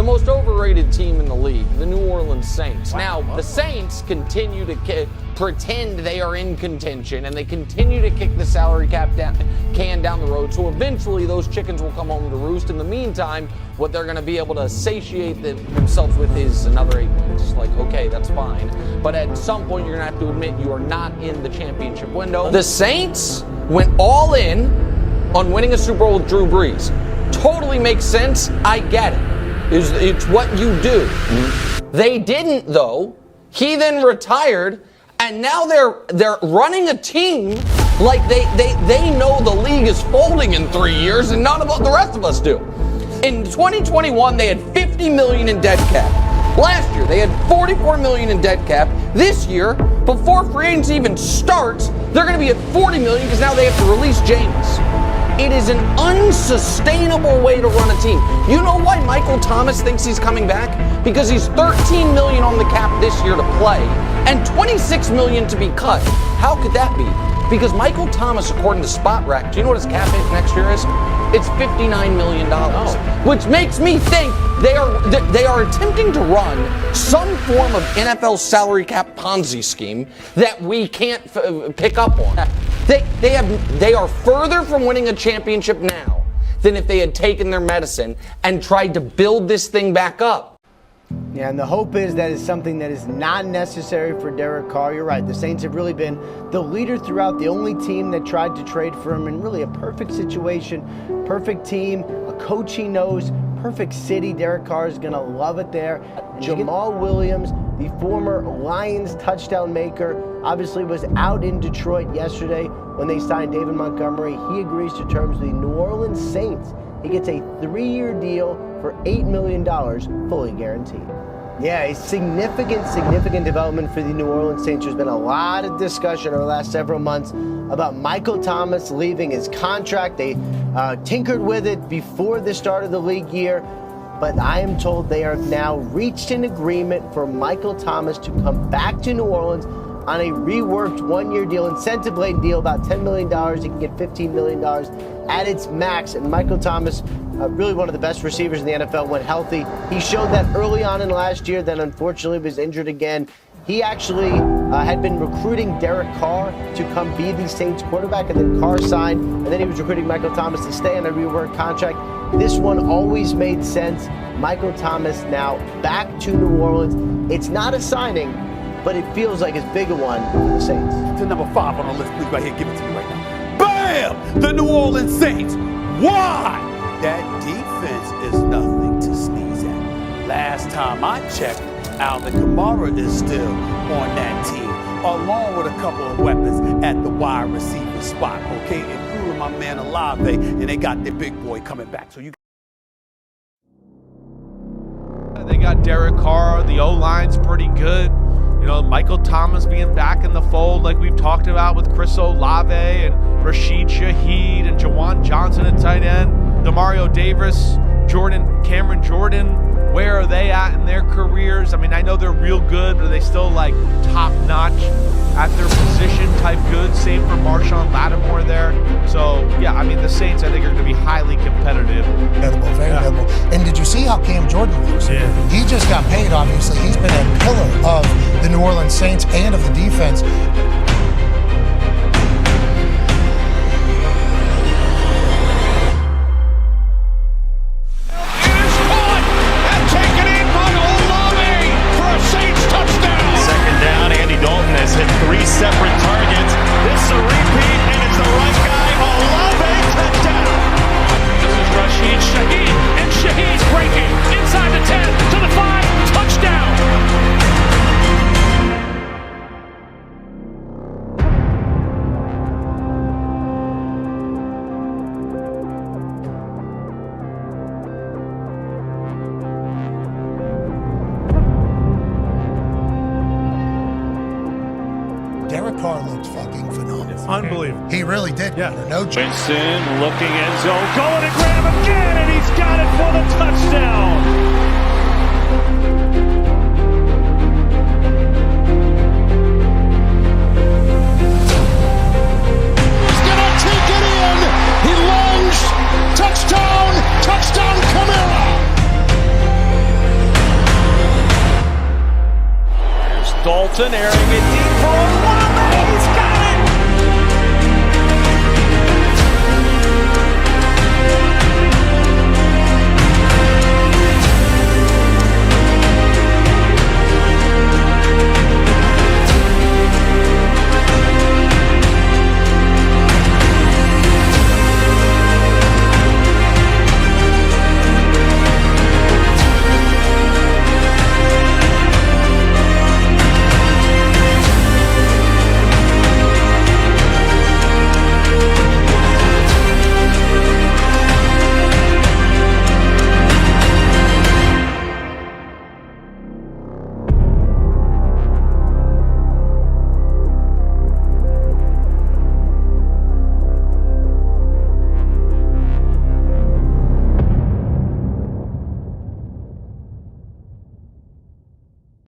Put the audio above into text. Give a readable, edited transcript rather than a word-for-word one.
most overrated team in the league, the New Orleans Saints. Now, the Saints continue to pretend they are in contention, and they continue to kick the salary cap can down the road, so eventually those chickens will come home to roost. In the meantime, what they're going to be able to satiate themselves with is another 8 wins. Like, okay, that's fine. But at some point, you're going to have to admit you are not in the championship window. The Saints went all in on winning a Super Bowl with Drew Brees. Totally makes sense. I get it. It's what you do. They didn't, though. He then retired, and now they're running a team like they know the league is folding in 3 years, and none of the rest of us do. In 2021, they had $50 million in dead cap. Last year, they had $44 million in dead cap. This year, before free agency even starts, they're going to be at $40 million because now they have to release Jameis. It is an unsustainable way to run a team. You know why Michael Thomas thinks he's coming back? Because he's $13 million on the cap this year to play and $26 million to be cut. How could that be? Because Michael Thomas, according to SpotRack, do you know what his cap hit next year is? It's $59 million, which makes me think they are attempting to run some form of NFL salary cap Ponzi scheme that we can't pick up on. They are further from winning a championship now than if they had taken their medicine and tried to build this thing back up. Yeah, and the hope is that it's something that is not necessary for Derek Carr. You're right. The Saints have really been the leader throughout, the only team that tried to trade for him in really a perfect situation, perfect team, a coach he knows, perfect city. Derek Carr is going to love it there. Jamal Williams, the former Lions touchdown maker, obviously was out in Detroit yesterday when they signed David Montgomery. He agrees to terms with the New Orleans Saints. He gets a 3-year deal for $8 million, fully guaranteed. Yeah, a significant development for the New Orleans Saints. There's been a lot of discussion over the last several months about Michael Thomas leaving his contract. They tinkered with it before the start of the league year, but I am told they have now reached an agreement for Michael Thomas to come back to New Orleans on a reworked 1-year deal, incentive-laden deal, about $10 million. He can get $15 million at its max. And Michael Thomas, really one of the best receivers in the NFL, when healthy. He showed that early on in last year, then unfortunately was injured again. He actually had been recruiting Derek Carr to come be the Saints quarterback, and then Carr signed, and then he was recruiting Michael Thomas to stay on a reworked contract. This one always made sense. Michael Thomas now back to New Orleans. It's not a signing, but it feels like as big a one for the Saints. To number 5 on the list, please, right here. Give it to me right now. Bam! The New Orleans Saints. Why? That defense is nothing to sneeze at. Last time I checked, Alvin Kamara is still on that team, along with a couple of weapons at the wide receiver spot, okay? Including my man Olave, and they got their big boy coming back. So They got Derek Carr. The O-line's pretty good. You know, Michael Thomas being back in the fold like we've talked about with Chris Olave and Rashid Shaheed and Jawan Johnson at tight end. Demario Davis, Cameron Jordan, where are they at in their careers? I mean, I know they're real good, but are they still like top-notch at their position type good? Same for Marshawn Lattimore there. So, yeah, I mean, the Saints, I think, are going to be highly competitive. Incredible, very incredible. And did you see how Cam Jordan looks? Yeah. He just got paid, obviously. He's been a pillar of the New Orleans Saints and of the defense. Hit 3 separate targets. This is a repeat, and it's the right guy. Olave, touchdown. This is Rashid Shaheed, and Shaheed's breaking inside the 10 to the 5, touchdown. Derek Carr looked fucking phenomenal. Unbelievable. He really did. Yeah. No chance. Winston looking end zone, going to grab again, and he's got it for the touchdown. Touchdown, Camara! Dalton airing it deep for a